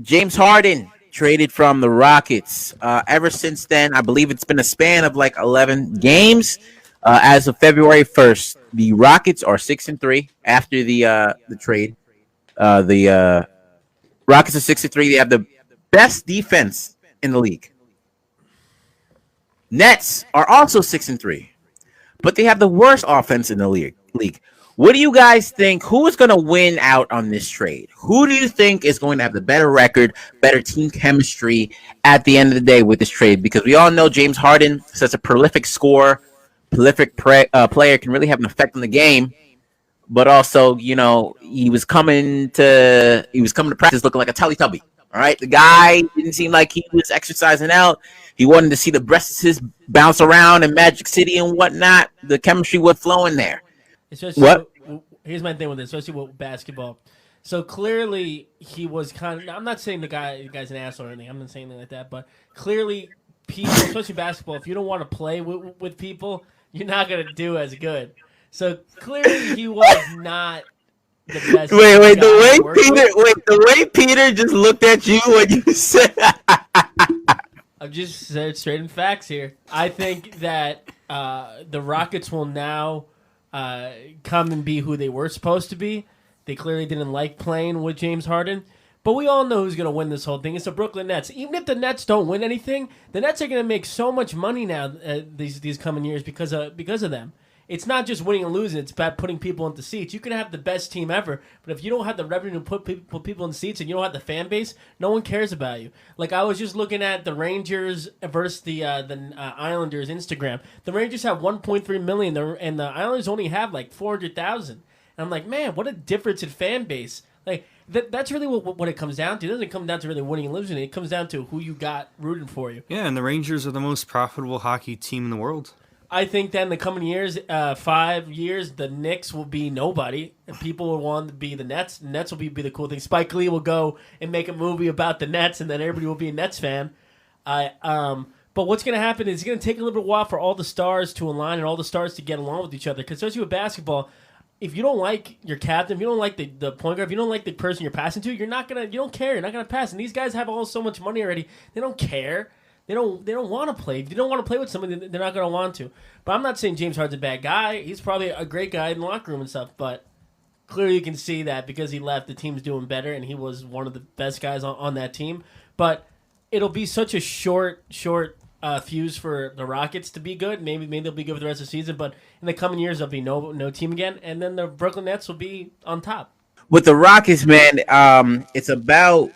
James Harden traded from the Rockets. Ever since then, I believe it's been a span of like 11 games. As of February 1st, the Rockets are 6-3 after the trade. The Rockets are 6-3. They have the best defense in the league. Nets are also 6-3, but they have the worst offense in the league. What do you guys think? Who is going to win out on this trade? Who do you think is going to have the better record, better team chemistry at the end of the day with this trade? Because we all know James Harden, such a prolific scorer, prolific player, can really have an effect on the game. But also, he was coming to practice looking like a Teletubby. All right, the guy didn't seem like he was exercising out. He wanted to see the breasts bounce around in Magic City and whatnot. The chemistry was flowing there. Especially here's my thing with this, especially with basketball. So clearly he was kind of. I'm not saying the guy's an asshole or anything. I'm not saying anything like that. But clearly, people, especially basketball, if you don't want to play with people, you're not gonna do as good. So clearly he was not the best. The way Peter just looked at you when you said. I'm just saying straight in facts here. I think that the Rockets will now come and be who they were supposed to be. They clearly didn't like playing with James Harden. But we all know who's going to win this whole thing. It's the Brooklyn Nets. Even if the Nets don't win anything, the Nets are going to make so much money now these coming years because of them. It's not just winning and losing. It's about putting people into seats. You can have the best team ever, but if you don't have the revenue to put people in seats and you don't have the fan base, no one cares about you. Like, I was just looking at the Rangers versus the Islanders Instagram. The Rangers have 1.3 million, and the Islanders only have like 400,000. And I'm like, man, what a difference in fan base. Like, that's really what it comes down to. It doesn't come down to really winning and losing. It comes down to who you got rooting for you. Yeah, and the Rangers are the most profitable hockey team in the world. I think that in the coming years, 5 years, the Knicks will be nobody. And people will want to be the Nets. The Nets will be the cool thing. Spike Lee will go and make a movie about the Nets, and then everybody will be a Nets fan. But what's going to happen is it's going to take a little bit while for all the stars to align and all the stars to get along with each other. Because especially with basketball, if you don't like your captain, if you don't like the point guard, if you don't like the person you're passing to, you don't care. You're not gonna pass. And these guys have all so much money already. They don't care. They don't want to play. If you don't want to play with somebody, they're not going to want to. But I'm not saying James Harden's a bad guy. He's probably a great guy in the locker room and stuff. But clearly you can see that because he left, the team's doing better, and he was one of the best guys on that team. But it'll be such a short fuse for the Rockets to be good. Maybe they'll be good for the rest of the season. But in the coming years, there'll be no team again. And then the Brooklyn Nets will be on top. With the Rockets, man, it's about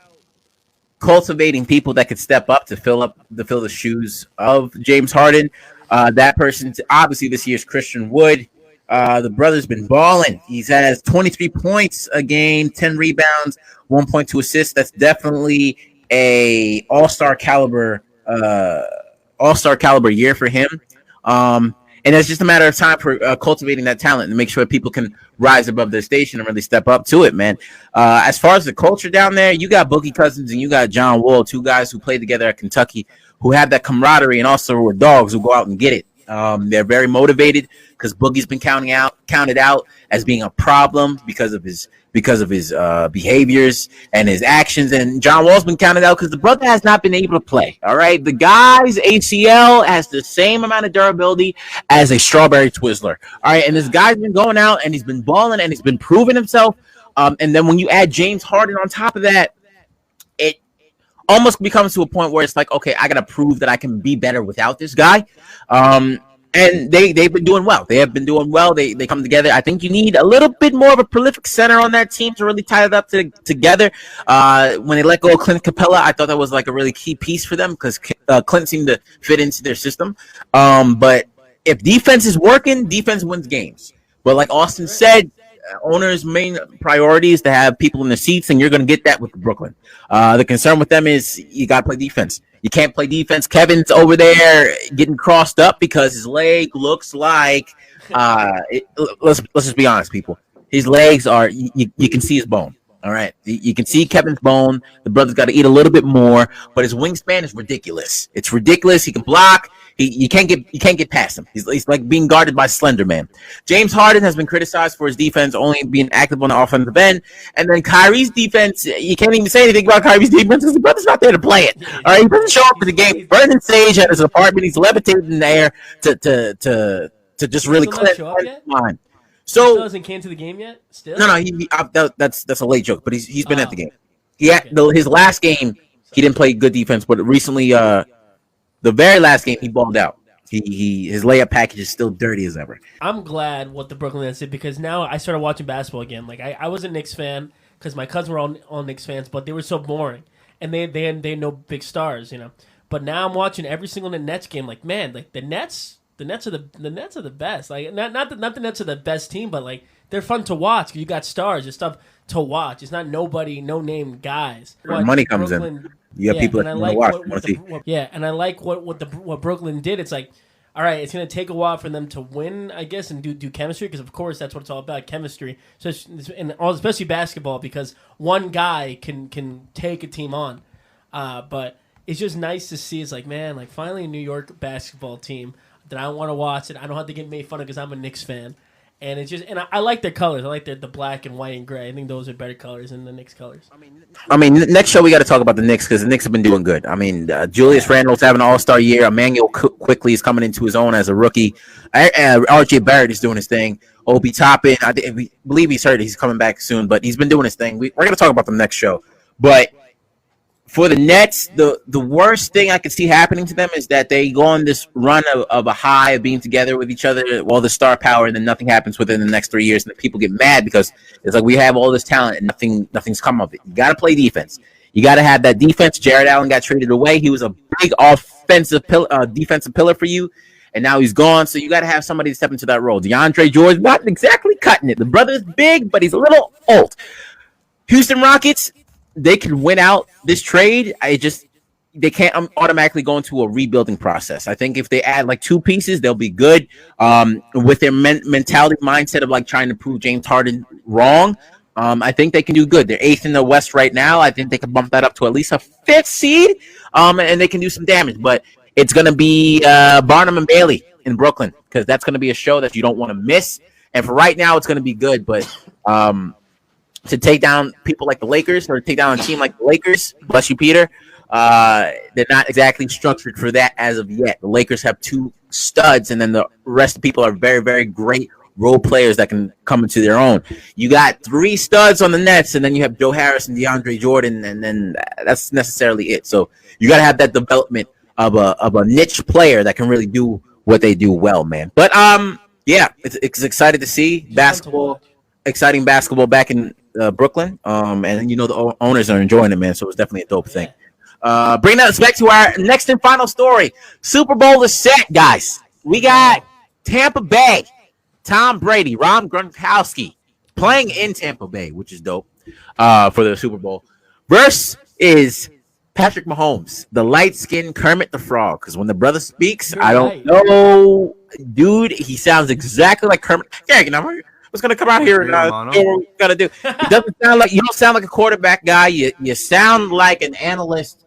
cultivating people that could step up to fill the shoes of James Harden. That person, obviously, this year's Christian Wood. The brother's been balling. He has 23 points a game, 10 rebounds, 1.2 assists. That's definitely a all-star caliber year for him. And it's just a matter of time for cultivating that talent and make sure people can rise above their station and really step up to it, man. As far as the culture down there, you got Boogie Cousins and you got John Wall, two guys who played together at Kentucky, who have that camaraderie and also were dogs who go out and get it. They're very motivated because Boogie's been counted out as being a problem because of his behaviors and his actions, and John Wall's been counted out because the brother has not been able to play. All right, the guy's ACL has the same amount of durability as a strawberry Twizzler. All right, and this guy's been going out and he's been balling and he's been proving himself. And then when you add James Harden on top of that, it almost becomes to a point where it's like, okay, I got to prove that I can be better without this guy. And they've been doing well. They have been doing well. They come together. I think you need a little bit more of a prolific center on that team to really tie it up together. When they let go of Clint Capella, I thought that was like a really key piece for them because Clint seemed to fit into their system. But if defense is working, defense wins games. But like Austin said, owners' main priority is to have people in the seats, and you're going to get that with Brooklyn. The concern with them is you got to play defense. You can't play defense. Kevin's over there getting crossed up because his leg looks like let's just be honest, people. His legs are you can see his bone. All right, you can see Kevin's bone. The brother's got to eat a little bit more, but his wingspan is ridiculous. It's ridiculous. He can block. You can't get past him. He's like being guarded by Slender Man. James Harden has been criticized for his defense only being active on the offensive end, and then Kyrie's defense. You can't even say anything about Kyrie's defense because the brother's not there to play it. All right, he doesn't show up for the game. Burning sage at his apartment. He's levitating in the air to just really clear his mind. So doesn't came to the game yet. Still no. That's a late joke, but he's been at the game. His last game he didn't play good defense, but recently the very last game he balled out. His layup package is still dirty as ever. I'm glad what the Brooklyn Nets did because now I started watching basketball again. Like I was a Knicks fan because my cousins were all Knicks fans, but they were so boring and they had no big stars, you know. But now I'm watching every single Nets game. Like man, like the Nets are the best. Like not the Nets are the best team, but like they're fun to watch because you got stars. There's stuff to watch. It's not nobody, no name guys. When money comes in. You have people that want to watch. And I like what Brooklyn did. It's like, all right, it's going to take a while for them to win, I guess, and do chemistry because, of course, that's what it's all about, chemistry. So, especially basketball because one guy can take a team on. But it's just nice to see. It's like, man, like finally a New York basketball team that I want to watch it. I don't have to get made fun of because I'm a Knicks fan. And it's just, and I like their colors. I like the black and white and gray. I think those are better colors than the Knicks colors. I mean, next show we got to talk about the Knicks because the Knicks have been doing good. I mean, Julius Randle's having an all-star year. Emmanuel quickly is coming into his own as a rookie. R.J. Barrett is doing his thing. Obi Toppin, we believe he's hurt. He's coming back soon, but he's been doing his thing. We're going to talk about them next show. But for the Nets, the worst thing I could see happening to them is that they go on this run of a high of being together with each other, all the star power, and then nothing happens within the next 3 years, and the people get mad because it's like we have all this talent and nothing's come of it. You got to play defense. You got to have that defense. Jared Allen got traded away. He was a big defensive pillar for you, and now he's gone. So you got to have somebody to step into that role. DeAndre Jordan's not exactly cutting it. The brother's big, but he's a little old. Houston Rockets. They can win out this trade. They can't automatically go into a rebuilding process. I think if they add like 2 pieces, they'll be good. With their mentality mindset of like trying to prove James Harden wrong, I think they can do good. They're 8th in the West right now. I think they can bump that up to at least a 5th seed, and they can do some damage. But it's going to be Barnum and Bailey in Brooklyn because that's going to be a show that you don't want to miss. And for right now, it's going to be good, but to take down people like the Lakers or take down a team like the Lakers, bless you, Peter, they're not exactly structured for that as of yet. The Lakers have 2 studs, and then the rest of the people are very, very great role players that can come into their own. You got 3 studs on the Nets, and then you have Joe Harris and DeAndre Jordan, and then that's necessarily it. So you got to have that development of a niche player that can really do what they do well, man. But yeah, it's excited to see basketball, exciting basketball back in Brooklyn, and you know the owners are enjoying it, man. So it's definitely a dope thing. Bring us back to our next and final story. Super Bowl is set, guys. We got Tampa Bay, Tom Brady, Rob Gronkowski playing in Tampa Bay, which is dope for the Super Bowl. Verse is Patrick Mahomes, the light-skinned Kermit the Frog. Because when the brother speaks, I don't know, dude. He sounds exactly like Kermit. Yeah, you know. What's gonna come out here and do what we gotta do? It doesn't sound like you don't sound like a quarterback guy. You sound like an analyst.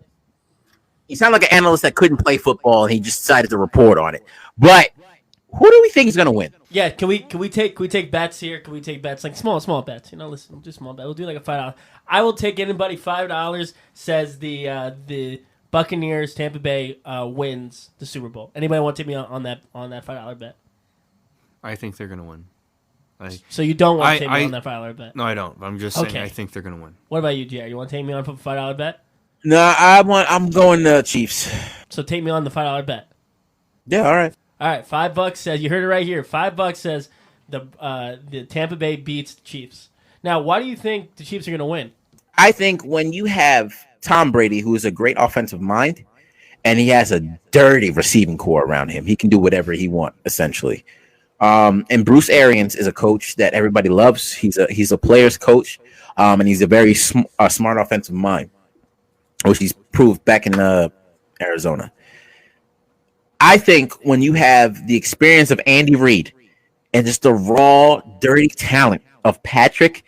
You sound like an analyst that couldn't play football and he just decided to report on it. But who do we think is gonna win? Yeah, can we take bets here? Can we take bets like small bets? You know, listen, just small bet. We'll do like a $5. I will take anybody $5. Says the Buccaneers Tampa Bay wins the Super Bowl. Anybody want to take me on that $5 bet? I think they're gonna win. So you don't want to take me on that $5 bet? No, I don't. I'm just saying I think they're going to win. What about you, Jared? You want to take me on for a $5 bet? No, I'm going to Chiefs. So take me on the $5 bet. Yeah, all right. All right, $5 says, you heard it right here. $5 says the Tampa Bay beats the Chiefs. Now, why do you think the Chiefs are going to win? I think when you have Tom Brady, who is a great offensive mind, and he has a dirty receiving core around him, he can do whatever he wants, essentially. And Bruce Arians is a coach that everybody loves. He's a player's coach, and he's a very smart offensive mind, which he's proved back in Arizona. I think when you have the experience of Andy Reid and just the raw, dirty talent of Patrick,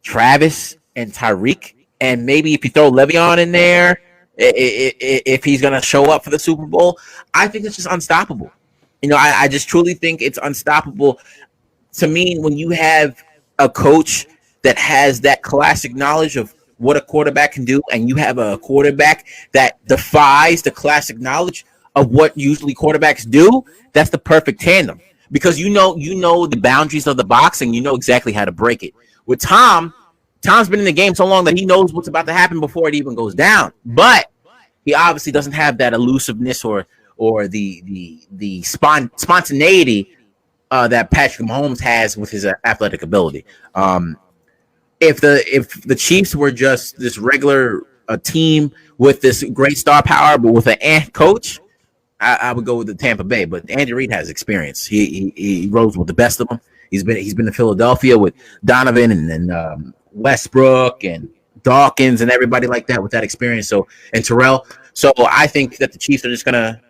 Travis, and Tyreek, and maybe if you throw Le'Veon in there, if he's gonna show up for the Super Bowl, I think it's just unstoppable. I just truly think it's unstoppable. To me, when you have a coach that has that classic knowledge of what a quarterback can do, and you have a quarterback that defies the classic knowledge of what usually quarterbacks do, that's the perfect tandem. Because you know the boundaries of the box, and you know exactly how to break it. With Tom's been in the game so long that he knows what's about to happen before it even goes down. But he obviously doesn't have that elusiveness or the spontaneity that Patrick Mahomes has with his athletic ability. If the Chiefs were just this regular team with this great star power, but with an ant coach, I would go with the Tampa Bay. But Andy Reid has experience. He rose with the best of them. He's been in Philadelphia with Donovan and Westbrook and Dawkins and everybody like that with that experience. So and Terrell. So I think that the Chiefs are just gonna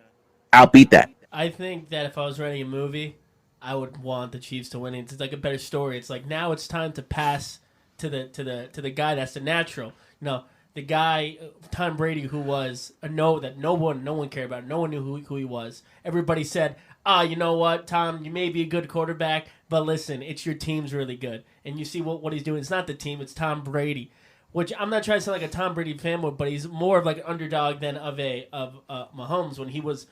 outbeat that. I think that if I was writing a movie, I would want the Chiefs to win. It's like a better story. It's like now it's time to pass to the guy that's the natural. The guy Tom Brady, who was no one cared about. No one knew who he was. Everybody said, you know what, Tom, you may be a good quarterback, but listen, it's your team's really good. And you see what he's doing. It's not the team, it's Tom Brady. Which I'm not trying to sound like a Tom Brady fanboy, but he's more of like an underdog than of Mahomes. When he was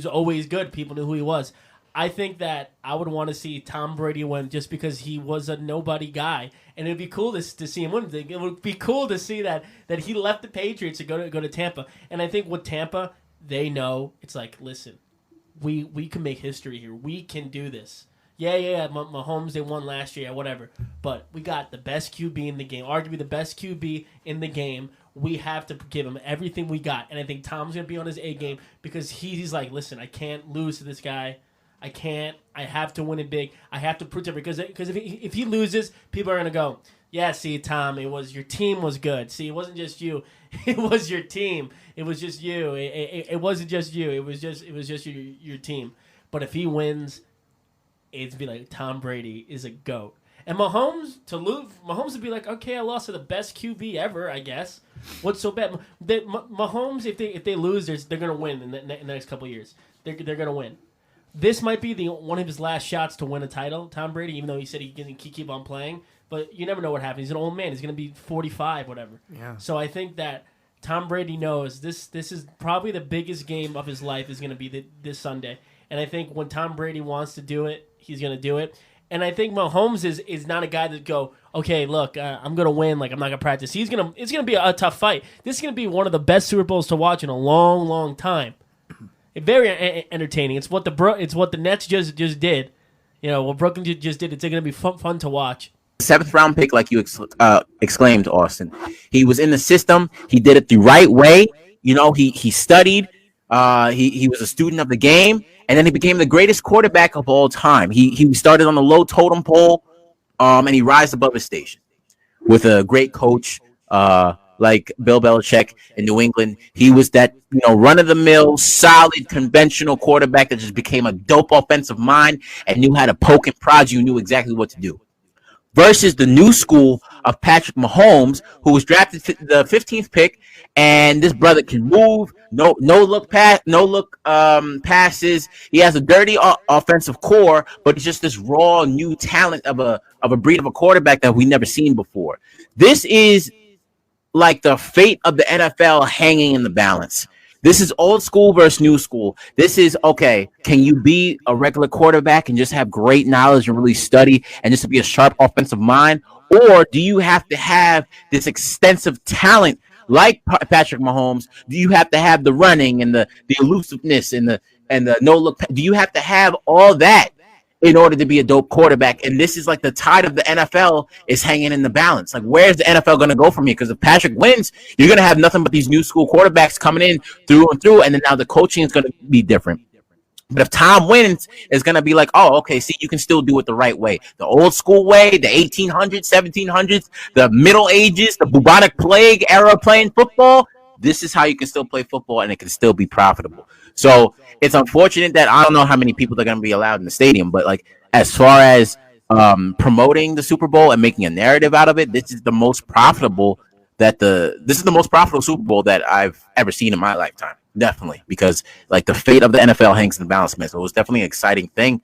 always good. People knew who he was. I think that I would want to see Tom Brady win just because he was a nobody guy, and it'd be cool to see him win. It would be cool to see that he left the Patriots to go to Tampa. And I think with Tampa, they know it's like, listen, we can make history here. We can do this. Yeah. Mahomes, they won last year, whatever. But we got the best QB in the game, arguably the best QB in the game. We have to give him everything we got. And I think Tom's going to be on his A game because he's like, listen, I can't lose to this guy. I can't. I have to win it big. I have to prove it because if he loses, people are going to go, yeah, see, Tom, your team was good. See, it wasn't just you. It was your team. It was just you. It wasn't just you. It was just your team. But if he wins, it'd be like Tom Brady is a GOAT. And Mahomes would be like, okay, I lost to the best QB ever, I guess. What's so bad? Mahomes, if they lose, they're going to win in the next couple of years. They're going to win. This might be one of his last shots to win a title, Tom Brady, even though he said he can keep on playing. But you never know what happens. He's an old man. He's going to be 45, whatever. Yeah. So I think that Tom Brady knows this is probably the biggest game of his life is going to be this Sunday. And I think when Tom Brady wants to do it, he's going to do it. And I think Mahomes is not a guy that go, okay, look, I'm going to win. Like, I'm not going to practice. It's going to be a tough fight. This is going to be one of the best Super Bowls to watch in a long, long time. Very entertaining. It's what the Nets just did. What Brooklyn just did. It's going to be fun to watch. 7th round pick, like you exclaimed, Austin. He was in the system. He did it the right way. He studied. He was a student of the game, and then he became the greatest quarterback of all time. He started on the low totem pole, and he rised above his station with a great coach. Like Bill Belichick in New England. He was that, run-of-the-mill, solid, conventional quarterback that just became a dope offensive mind and knew how to poke and prod you, knew exactly what to do. Versus the new school of Patrick Mahomes, who was drafted the 15th pick, and this brother can move, no look passes. He has a dirty offensive core, but it's just this raw new talent of a breed of a quarterback that we've never seen before. This is like the fate of the NFL hanging in the balance. This is old school versus new school. This is, okay, can you be a regular quarterback and just have great knowledge and really study and just be a sharp offensive mind? Or do you have to have this extensive talent like Patrick Mahomes? Do you have to have the running and the elusiveness and the no look? Do you have to have all that in order to be a dope quarterback? And this is like the tide of the NFL is hanging in the balance. Like, where's the NFL going to go from here? Because if Patrick wins, you're going to have nothing but these new school quarterbacks coming in through and through, and then now the coaching is going to be different. But if Tom wins, it's going to be like, oh, okay, see, you can still do it the right way. The old school way, the 1800s, 1700s, the Middle Ages, the bubonic plague era playing football. This is how you can still play football, and it can still be profitable. So it's unfortunate that I don't know how many people are going to be allowed in the stadium, but like as far as promoting the Super Bowl and making a narrative out of it, this is the most profitable that this is the most profitable Super Bowl that I've ever seen in my lifetime. Definitely, because like the fate of the NFL hangs in the balance, man. So it was definitely an exciting thing.